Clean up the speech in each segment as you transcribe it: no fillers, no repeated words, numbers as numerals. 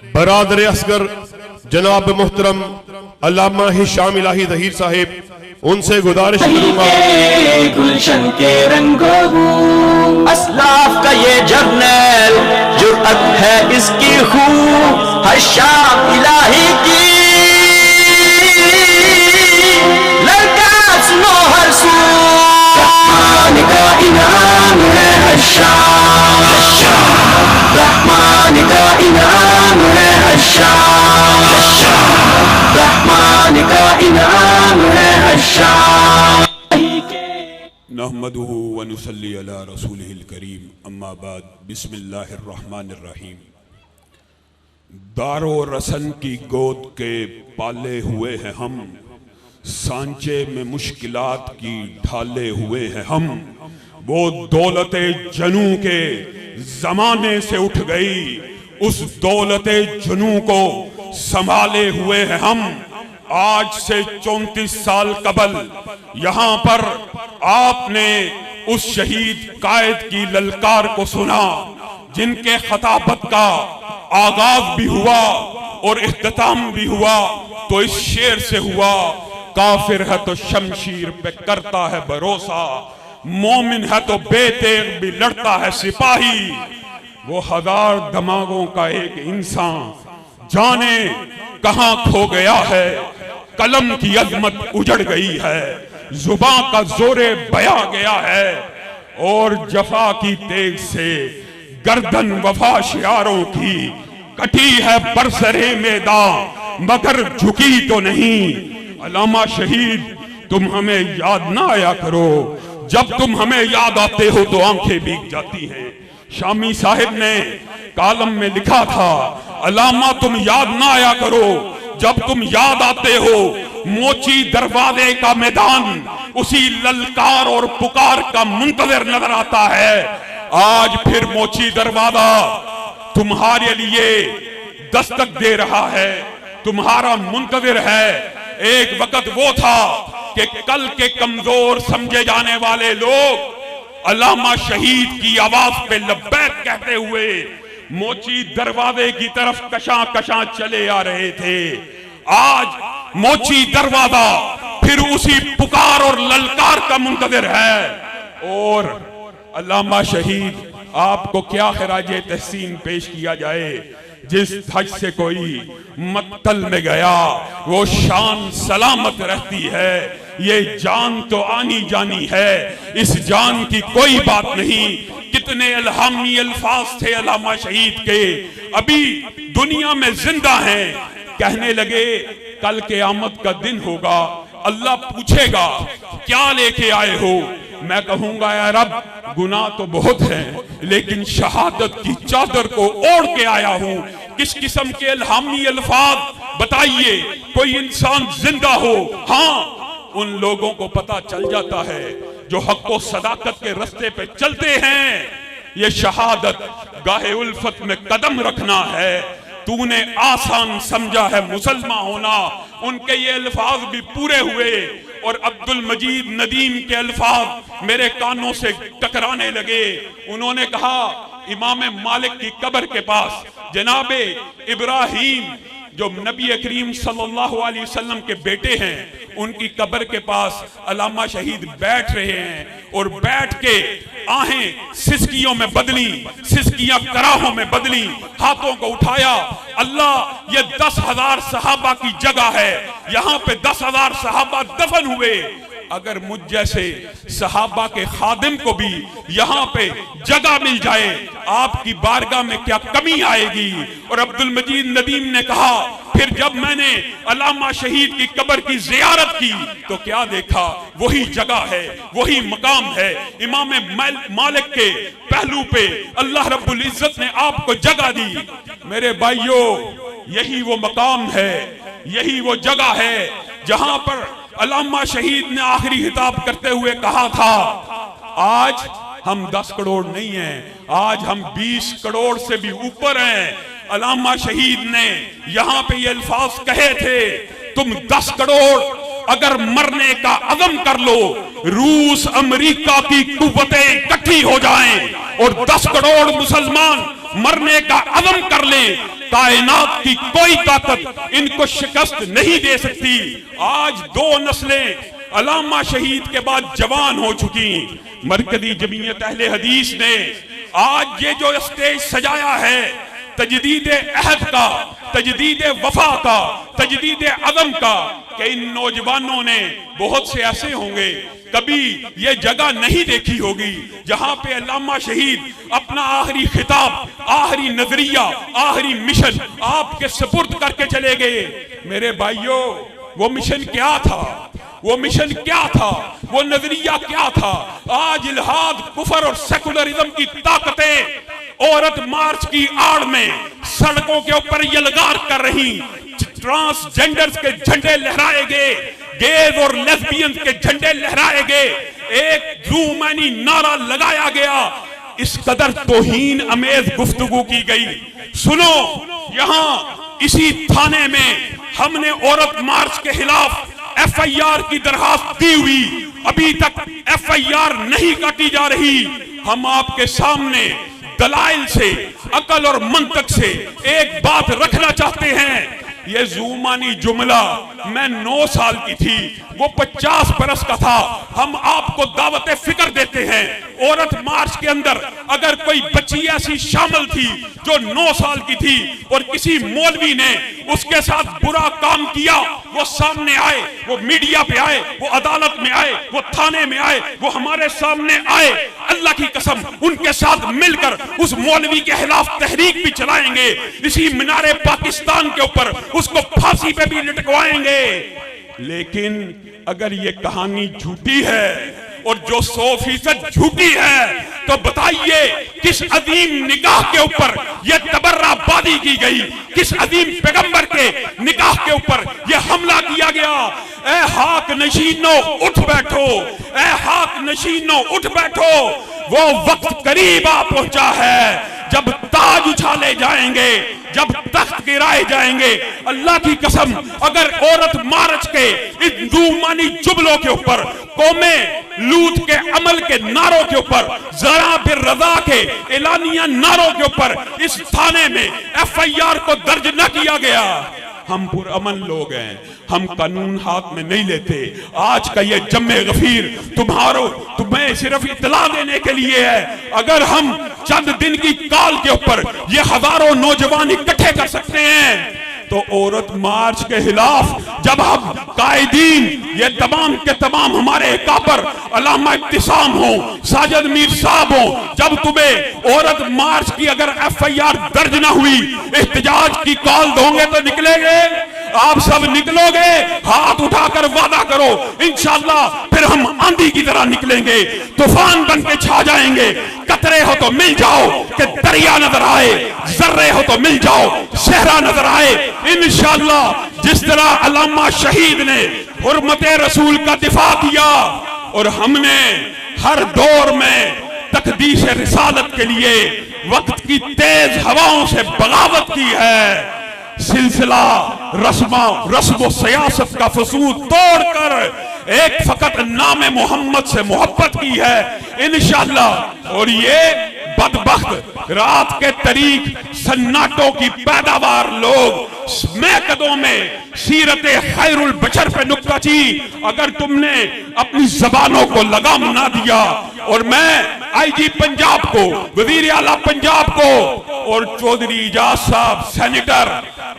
برادر اصغر جناب محترم علامہ ہشام الہی ظہیر صاحب، ان سے گزارش کروں گا گلشن کے رنگوں اسلاف کا یہ جرنیل، جرأت ہے اس کی خون ہشام الہی کی، لڑکا سنو ہر سو رحمان کا انعام ہے ہشام، رحمان کا انعام ہے ہشام، رحمان کا انعام ہے ہشام۔ نحمدہ ونصلی علی رسولہ الکریم، اما بعد، بسم اللہ الرحمن الرحیم۔ دار و رسن کی گود کے پالے ہوئے ہیں ہم، سانچے میں مشکلات کی ڈھالے ہوئے ہیں ہم، وہ دولت جنوں کے زمانے سے اٹھ گئی، اس دولت جنوں کو سنبھالے ہوئے ہیں ہم۔ آج سے 34 سال قبل یہاں پر آپ نے اس شہید قائد کی للکار کو سنا، جن کے خطابت کا آغاز بھی ہوا اور اختتام بھی ہوا تو اس شعر سے ہوا، کافر ہے تو شمشیر پہ کرتا ہے بھروسہ، مومن ہے تو بے تیغ بھی لڑتا ہے سپاہی، وہ ہزار دماغوں کا ایک انسان جانے کہاں کھو گیا ہے، قلم کی عظمت اجڑ گئی ہے، زباں کا زور بیاں گیا ہے، اور جفا کی تیغ سے گردن وفا شعاروں کی کٹی ہے برسرے میدان مگر جھکی تو نہیں۔ علامہ شہید، تم ہمیں یاد نہ آیا کرو، جب تم ہمیں یاد آتے ہو تو آنکھیں بھیگ جاتی ہیں۔ شامی صاحب نے کالم میں لکھا تھا، علامہ تم یاد نہ آیا کرو، جب تم یاد آتے ہو موچی دروازے کا میدان اسی للکار اور پکار کا منتظر نظر آتا ہے۔ آج پھر موچی دروازہ تمہارے لیے دستک دے رہا ہے، تمہارا منتظر ہے۔ ایک وقت وہ تھا کہ کل کے کمزور سمجھے جانے والے لوگ علامہ شہید کی آواز پہ لبیک کہتے ہوئے موچی دروازے کی طرف کشاں کشاں چلے آ رہے تھے۔ آج موچی دروازہ پھر اسی پکار اور للکار کا منتظر ہے، اور علامہ شہید آپ کو کیا خراج تحسین پیش کیا جائے۔ جس حج سے کوئی مقتل میں گیا وہ شان سلامت رہتی ہے، یہ جان تو آنی جانی ہے، اس جان کی کوئی بات نہیں۔ کتنے الہامی الفاظ تھے علامہ شہید کے، ابھی دنیا میں زندہ ہیں، کہنے لگے کل قیامت کا دن ہوگا، اللہ پوچھے گا کیا لے کے آئے ہو، میں کہوں گا یا رب گناہ تو بہت ہیں لیکن شہادت کی چادر کو اوڑھ کے آیا ہوں۔ کس قسم کے الہامی الفاظ بتائیے، کوئی انسان زندہ ہو، ہاں ان لوگوں کو پتا چل جاتا ہے جو حق و صداقت کے رستے پہ چلتے ہیں، یہ شہادت گاہ الفت میں قدم رکھنا ہے۔ تو نے آسان سمجھا ہے مسلمان ہونا، ان کے یہ الفاظ بھی پورے ہوئے، اور عبد المجید ندیم کے الفاظ میرے کانوں سے ٹکرانے لگے۔ انہوں نے کہا امام مالک کی قبر کے پاس جناب ابراہیم جو نبی کریم صلی اللہ علیہ وسلم کے بیٹے ہیں، ان کی قبر کے پاس علامہ شہید بیٹھ رہے ہیں، اور بیٹھ کے آہیں سسکیوں میں بدلی، سسکیاں کراہوں میں بدلی، ہاتھوں کو اٹھایا، اللہ یہ 10,000 صحابہ کی جگہ ہے، یہاں پہ 10,000 صحابہ دفن ہوئے، اگر مجھ جیسے صحابہ کے خادم کو بھی یہاں پہ جگہ مل جائے آپ کی بارگاہ میں کیا کمی آئے گی۔ اور عبد المجید ندیم نے کہا پھر جب میں نے علامہ شہید کی قبر کی زیارت کی تو کیا دیکھا، وہی جگہ ہے، وہی مقام ہے، امام مالک کے پہلو پہ اللہ رب العزت نے آپ کو جگہ دی۔ میرے بھائیوں، یہی وہ مقام ہے، یہی وہ جگہ ہے جہاں پر علامہ شہید نے آخری خطاب کرتے ہوئے کہا تھا آج ہم 10 کروڑ نہیں ہیں، آج ہم 20 کروڑ سے بھی اوپر ہیں۔ علامہ شہید نے یہاں پہ یہ الفاظ کہے تھے، تم 10 کروڑ اگر مرنے کا عزم کر لو، روس امریکہ کی قوتیں اکٹھی ہو جائیں اور 10 کروڑ مسلمان مرنے کا عزم کر لیں، کائنات کی کوئی طاقت ان کو شکست نہیں دے سکتی۔ آج 2 نسلیں علامہ شہید کے بعد جوان ہو چکی۔ مرکزی جمعیت اہل حدیث نے آج یہ جو اسٹیج سجایا ہے تجدید عہد کا، تجدید وفا کا، تجدید عزم کا، کہ ان نوجوانوں نے بہت سے ایسے ہوں گے کبھی یہ جگہ نہیں دیکھی ہوگی جہاں پہ علامہ شہید اپنا آخری خطاب، آخری نظریہ، آخری مشن آپ کے سپرد کر کے چلے گئے۔ میرے بھائیوں، وہ مشن کیا تھا؟ وہ مشن کیا تھا؟ وہ نظریہ کیا تھا؟ آج الحاد، کفر اور سیکولرزم کی طاقتیں عورت مارچ کی آڑ میں سڑکوں کے اوپر یلغار کر رہی، ٹرانسجینڈرز کے جھنڈے لہرائے گئے، گیز اور لیسبینز کے جھنڈے لہرائے گئے، ایک زومانی نعرہ لگایا گیا، اس قدر توہین امیز گفتگو کی گئی۔ سنو، یہاں اسی تھانے میں ہم نے عورت مارچ کے خلاف ایف آئی آر کی درخواست دی ہوئی، ابھی تک ایف آئی آر نہیں کاٹی جا رہی۔ ہم آپ کے سامنے دلائل سے، عقل اور منطق سے ایک بات رکھنا چاہتے ہیں۔ یہ زومانی جملہ میں 9 سال کی تھی، وہ 50 برس کا تھا۔ ہم آپ کو دعوت فکر دیتے ہیں، عورت مارچ کے اندر اگر کوئی بچی ایسی شامل تھی جو 9 سال کی تھی اور کسی مولوی نے اس کے ساتھ برا کام کیا، وہ سامنے آئے، وہ میڈیا پہ آئے، وہ عدالت میں آئے، وہ تھانے میں آئے، وہ ہمارے سامنے آئے۔ اللہ کی قسم ان کے ساتھ مل کر اس مولوی کے خلاف تحریک بھی چلائیں گے، اسی مینار پاکستان کے اوپر اس کو پھانسی پہ بھی لٹکوائیں گے۔ لیکن اگر یہ کہانی جھوٹی ہے اور جو 100% جھوٹی ہے تو بتائیے کس عظیم نگاہ کے اوپر یہ تبرہ بازی کی گئی، کس عظیم پیغمبر کے نگاہ کے اوپر یہ حملہ کیا گیا۔ اے حاک نشینوں اٹھ بیٹھو، اے حاک نشینوں اٹھ بیٹھو، وہ وقت قریب آ پہنچا ہے جب تاج اچھالے جائیں گے، جب تخت گرائے جائیں گے۔ اللہ کی قسم اگر عورت مارچ کے ان زومانی جملوں کے اوپر، قوم لوط کے عمل کے نعروں کے اوپر، ذرا بالرضا کے اعلانیہ نعروں کے اوپر اس تھانے میں ایف آئی آر کو درج نہ کیا گیا، ہم پرامن لوگ ہیں، ہم قانون ہاتھ میں نہیں لیتے۔ آج کا یہ جمع غفیر تمہیں صرف اطلاع دینے کے لیے ہے۔ اگر ہم چند دن کی کال کے اوپر یہ ہزاروں نوجوان اکٹھے کر سکتے ہیں تو عورت مارچ کے خلاف جب ہم قائدین، یہ تمام کے تمام ہمارے اکابر، علامہ ابتسام ہوں، ساجد میر صاحب ہوں، جب تمہیں عورت مارچ کی اگر ایف آئی آر درج نہ ہوئی، احتجاج کی کال دو گے تو نکلیں گے؟ آپ سب نکلو گے؟ ہاتھ اٹھا کر وعدہ کرو انشاءاللہ پھر ہم آندھی کی طرح نکلیں گے، طوفان بن کے چھا جائیں گے۔ قطرے ہو تو مل جاؤ کہ دریا نظر آئے، ذرے ہو تو مل جاؤ صحرا نظر آئے۔ انشاءاللہ جس طرح علامہ شہید نے حرمت رسول کا دفاع کیا اور ہم نے ہر دور میں تقدیس رسالت کے لیے وقت کی تیز ہواؤں سے بغاوت کی ہے، سلسلہ رسم و سیاست کا فسود توڑ کر ایک فقط نام محمد سے محبت کی ہے انشاءاللہ۔ اور یہ بدبخت رات کے طریق سناٹوں کی پیداوار لوگ میکدوں میں سیرت خیر البشر پہ نکتہ چی، اگر تم نے اپنی زبانوں کو لگام نہ دیا، اور میں آئی جی پنجاب کو، وزیر اعلیٰ پنجاب کو اور چودھری اعجاز صاحب سینیٹر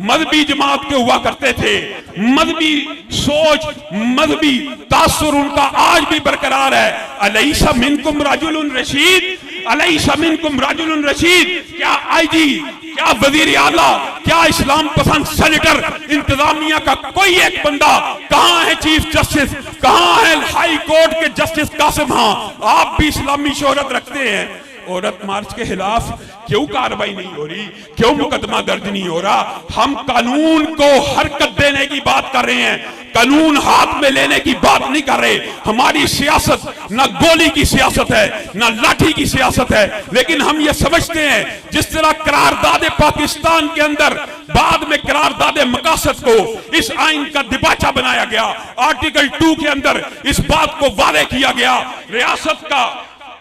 مذہبی جماعت کے ہوا کرتے تھے، مذہبی سوچ، مذہبی تاثر ان کا آج بھی برقرار ہے۔ الیس منکم رجل رشید، الیس منکم رجل رشید، کیا آئی جی، کیا وزیر اعلیٰ، کیا اسلام پسند سینیٹر، انتظامیہ کا کوئی ایک بندہ، کہاں ہے چیف جسٹس، کہاں ہے ہائی کورٹ کے جسٹس قاسم؟ ہاں آپ بھی اسلامی شہرت رکھتے ہیں۔ عورت مارچ کے خلاف کیوں کارروائی نہیں ہو رہی؟ کیوں مقدمہ درج نہیں ہو رہا؟ ہم قانون کو حرکت دینے کی بات کر رہے ہیں، قانون ہاتھ میں لینے کی بات نہیں کر رہے۔ ہماری سیاست نہ گولی کی سیاست ہے، نہ لاٹھی کی سیاست ہے، لیکن ہم یہ سمجھتے ہیں جس طرح قرارداد پاکستان کے اندر بعد میں قرارداد مقاصد کو اس آئین کا دباچہ بنایا گیا، آرٹیکل 2 کے اندر اس بات کو واضح کیا گیا، ریاست کا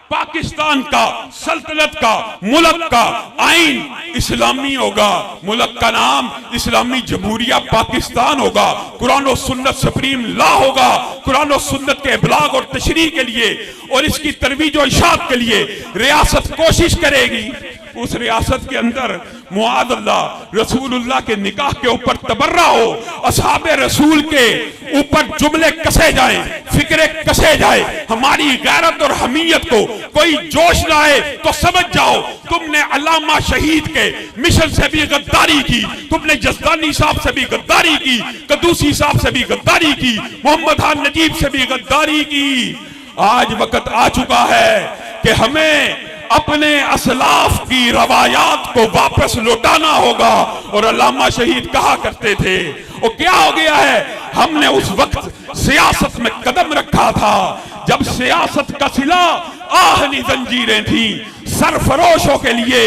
پاکستان کا سلطنت کا ملک کا آئین اسلامی ہوگا، ملک کا نام اسلامی جمہوریہ پاکستان ہوگا، قرآن و سنت سپریم لا ہوگا، قرآن و سنت کے ابلاغ اور تشریح کے لیے اور اس کی ترویج و اشاعت کے لیے ریاست کوشش کرے گی۔ اس ریاست کے اندر معاذ اللہ رسول اللہ کے نکاح کے اوپر تبرہ ہو، اصحاب رسول کے اوپر جملے کسے جائیں، فکرے کسے جائیں، ہماری غیرت اور حمیت کو کوئی جوش لائے تو سمجھ جاؤ تم نے علامہ شہید کے مشن سے بھی غداری کی، تم نے جزدانی صاحب سے بھی غداری کی، قدوسی صاحب سے بھی غداری کی، محمد خان نجیب سے بھی غداری کی۔ آج وقت آ چکا ہے کہ ہمیں اپنے اسلاف کی روایات کو واپس لوٹانا ہوگا۔ اور علامہ شہید کہا کرتے تھے، وہ کیا ہو گیا ہے، ہم نے اس وقت سیاست میں قدم رکھا تھا جب سیاست کا صلہ آہنی زنجیریں تھیں، سرفروشوں کے لیے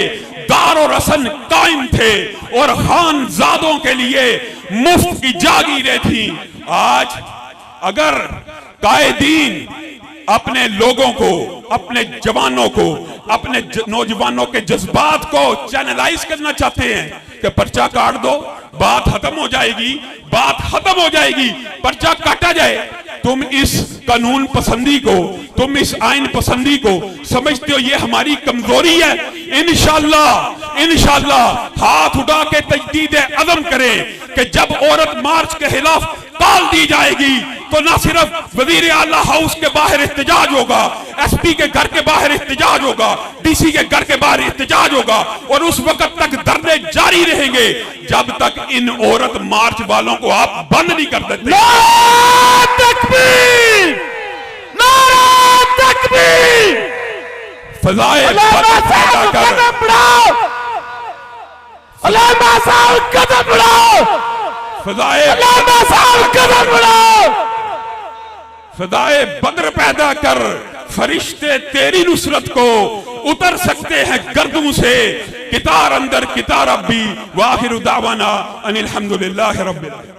دار و رسن قائم تھے اور خانزادوں کے لیے مفت کی جاگیریں تھیں۔ آج اگر قائدین اپنے لوگوں کو، اپنے جوانوں کو، اپنے نوجوانوں کے جذبات کو چینلائز کرنا چاہتے ہیں کہ پرچہ کاٹ دو، بات ختم ہو جائے گی، بات ختم ہو جائے گی، پرچہ کاٹا جائے، تم اس قانون پسندی کو، تم اس آئین پسندی کو سمجھتے ہو یہ ہماری کمزوری ہے؟ انشاءاللہ ہاتھ اٹھا کے تجدید عزم کریں کہ جب عورت مارچ کے خلاف کال دی جائے گی تو نہ صرف وزیر اعلیٰ ہاؤس کے باہر احتجاج ہوگا، ایس پی کے گھر کے باہر احتجاج ہوگا، ڈی سی کے گھر کے باہر احتجاج ہوگا، اور اس وقت تک دھرنے جاری رہیں گے جب تک ان عورت مارچ والوں کو آپ بند نہیں کر دیتے۔ نعرہ تکبیر! نعرہ تکبیر! فضائے علامہ بدر پیدا صاحب کر، قدم بڑھاؤ! علامہ صاحب قدم بڑھاؤ! فضائے علامہ صاحب قدم بڑھاؤ! فضائے بدر پیدا کر، فرشتے تیری نصرت کو اتر سکتے ہیں گردوں سے، کتار اندر کتار اب بھی، وآخر دعوانا ان الحمدللہ رب العالمین۔